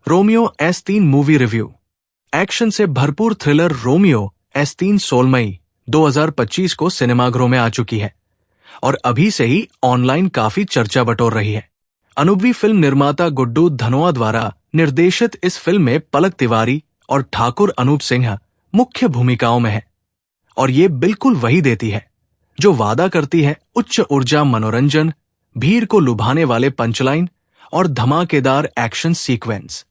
Romeo S3 movie review. Action से भरपूर thriller Romeo S3 16 मई 2025 को सिनेमाघरों में आ चुकी है और अभी से ही ऑनलाइन काफी चर्चा बटोर रही है। अनुभवी फिल्म निर्माता गुड्डू धनोआ द्वारा निर्देशित इस फिल्म में पलक तिवारी और ठाकुर अनूप सिंह मुख्य भूमिकाओं में है और ये बिल्कुल वही देती है जो वादा करती है। उच्च ऊर्जा मनोरंजन, भीड़ को लुभाने वाले पंचलाइन और धमाकेदार एक्शन सीक्वेंस।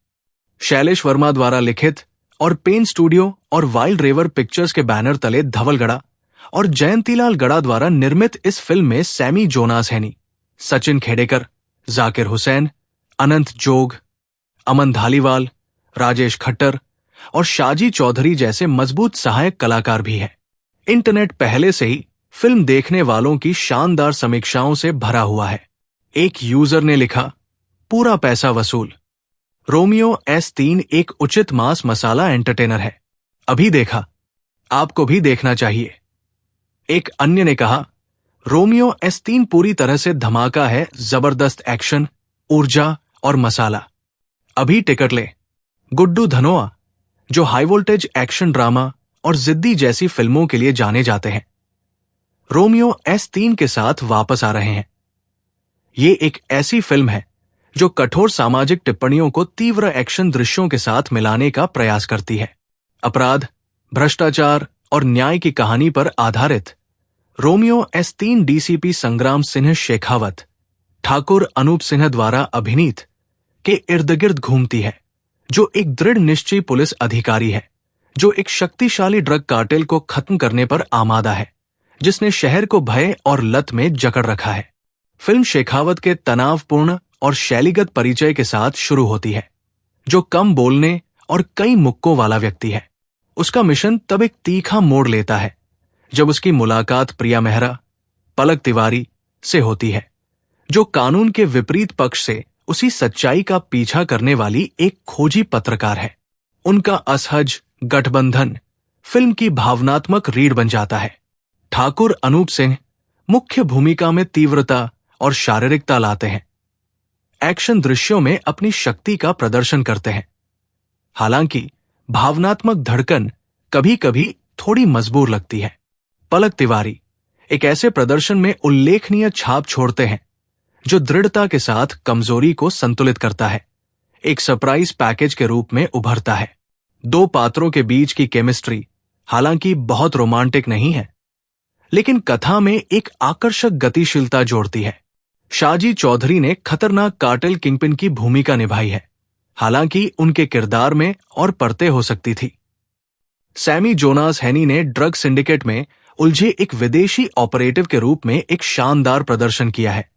शैलेश वर्मा द्वारा लिखित और पेन स्टूडियो और वाइल्ड रेवर पिक्चर्स के बैनर तले धवल गड़ा और जयंतीलाल गड़ा द्वारा निर्मित इस फिल्म में सैमी जोनास हैनी, सचिन खेडेकर, जाकिर हुसैन, अनंत जोग, अमन धालीवाल, राजेश खट्टर और शाजी चौधरी जैसे मजबूत सहायक कलाकार भी हैं। इंटरनेट पहले से ही फिल्म देखने वालों की शानदार समीक्षाओं से भरा हुआ है। एक यूजर ने लिखा, पूरा पैसा वसूल। रोमियो S3 एक उचित मांस मसाला एंटरटेनर है। अभी देखा, आपको भी देखना चाहिए। एक अन्य ने कहा, रोमियो S3 पूरी तरह से धमाका है, जबरदस्त एक्शन, ऊर्जा और मसाला। अभी टिकट ले। गुड्डू धनोआ, जो हाई वोल्टेज एक्शन ड्रामा और जिद्दी जैसी फिल्मों के लिए जाने जाते हैं, रोमियो S3 के साथ वापस आ रहे हैं। ये एक ऐसी फिल्म है जो कठोर सामाजिक टिप्पणियों को तीव्र एक्शन दृश्यों के साथ मिलाने का प्रयास करती है। अपराध, भ्रष्टाचार और न्याय की कहानी पर आधारित रोमियो S3 DCP संग्राम सिंह शेखावत, ठाकुर अनूप सिंह द्वारा अभिनीत के इर्द गिर्द घूमती है, जो एक दृढ़ निश्चयी पुलिस अधिकारी है जो एक शक्तिशाली ड्रग कार्टेल को खत्म करने पर आमादा है, जिसने शहर को भय और लत में जकड़ रखा है। फिल्म शेखावत के तनावपूर्ण और शैलीगत परिचय के साथ शुरू होती है, जो कम बोलने और कई मुक्कों वाला व्यक्ति है। उसका मिशन तब एक तीखा मोड़ लेता है जब उसकी मुलाकात प्रिया मेहरा, पलक तिवारी से होती है, जो कानून के विपरीत पक्ष से उसी सच्चाई का पीछा करने वाली एक खोजी पत्रकार है। उनका असहज गठबंधन फिल्म की भावनात्मक रीढ़ बन जाता है। ठाकुर अनूप सिंह मुख्य भूमिका में तीव्रता और शारीरिकता लाते हैं, एक्शन दृश्यों में अपनी शक्ति का प्रदर्शन करते हैं। हालांकि भावनात्मक धड़कन कभी कभी थोड़ी मजबूर लगती है। पलक तिवारी एक ऐसे प्रदर्शन में उल्लेखनीय छाप छोड़ते हैं जो दृढ़ता के साथ कमजोरी को संतुलित करता है, एक सरप्राइज पैकेज के रूप में उभरता है। दो पात्रों के बीच की केमिस्ट्री हालांकि बहुत रोमांटिक नहीं है, लेकिन कथा में एक आकर्षक गतिशीलता जोड़ती है। शाजी चौधरी ने खतरनाक कार्टेल किंगपिन की भूमिका निभाई है, हालांकि उनके किरदार में और परतें हो सकती थी। सैमी जोनास हैनी ने ड्रग सिंडिकेट में उलझे एक विदेशी ऑपरेटिव के रूप में एक शानदार प्रदर्शन किया है,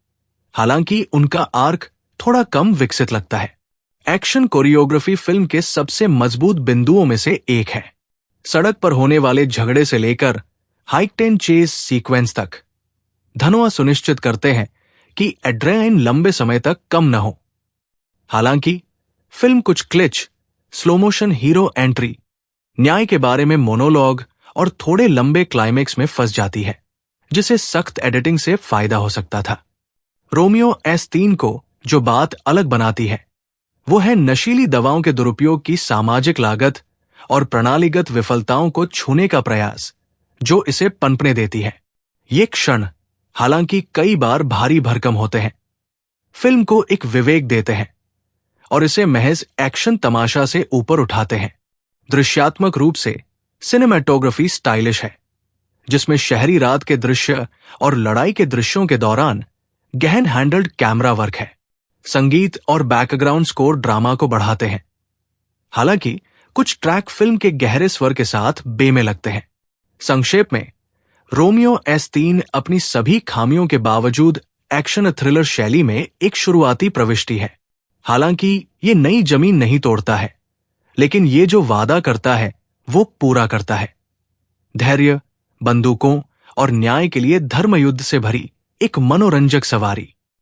हालांकि उनका आर्क थोड़ा कम विकसित लगता है। एक्शन कोरियोग्राफी फिल्म के सबसे मजबूत बिंदुओं में से एक है। सड़क पर होने वाले झगड़े से लेकर हाइटेन चेस सीक्वेंस तक धनोआ सुनिश्चित करते हैं कि एड्रेनालिन लंबे समय तक कम न हो। हालांकि फिल्म कुछ cliche, slow motion hero entry, न्याय के बारे में मोनोलॉग और थोड़े लंबे क्लाइमेक्स में फंस जाती है, जिसे सख्त एडिटिंग से फायदा हो सकता था। रोमियो S3 को जो बात अलग बनाती है वो है नशीली दवाओं के दुरुपयोग की सामाजिक लागत और प्रणालीगत विफलताओं को छूने का प्रयास जो इसे पनपने देती है। ये क्षण हालांकि कई बार भारी भरकम होते हैं, फिल्म को एक विवेक देते हैं और इसे महज एक्शन तमाशा से ऊपर उठाते हैं। दृश्यात्मक रूप से सिनेमैटोग्राफी स्टाइलिश है, जिसमें शहरी रात के दृश्य और लड़ाई के दृश्यों के दौरान गहन हैंडल्ड कैमरा वर्क है। संगीत और बैकग्राउंड स्कोर ड्रामा को बढ़ाते हैं, हालांकि कुछ ट्रैक फिल्म के गहरे स्वर के साथ बेमेल लगते हैं। संक्षेप में, रोमियो S3 अपनी सभी खामियों के बावजूद एक्शन थ्रिलर शैली में एक शुरुआती प्रविष्टि है। हालांकि ये नई जमीन नहीं तोड़ता है, लेकिन ये जो वादा करता है वो पूरा करता है। धैर्य, बंदूकों और न्याय के लिए धर्मयुद्ध से भरी एक मनोरंजक सवारी।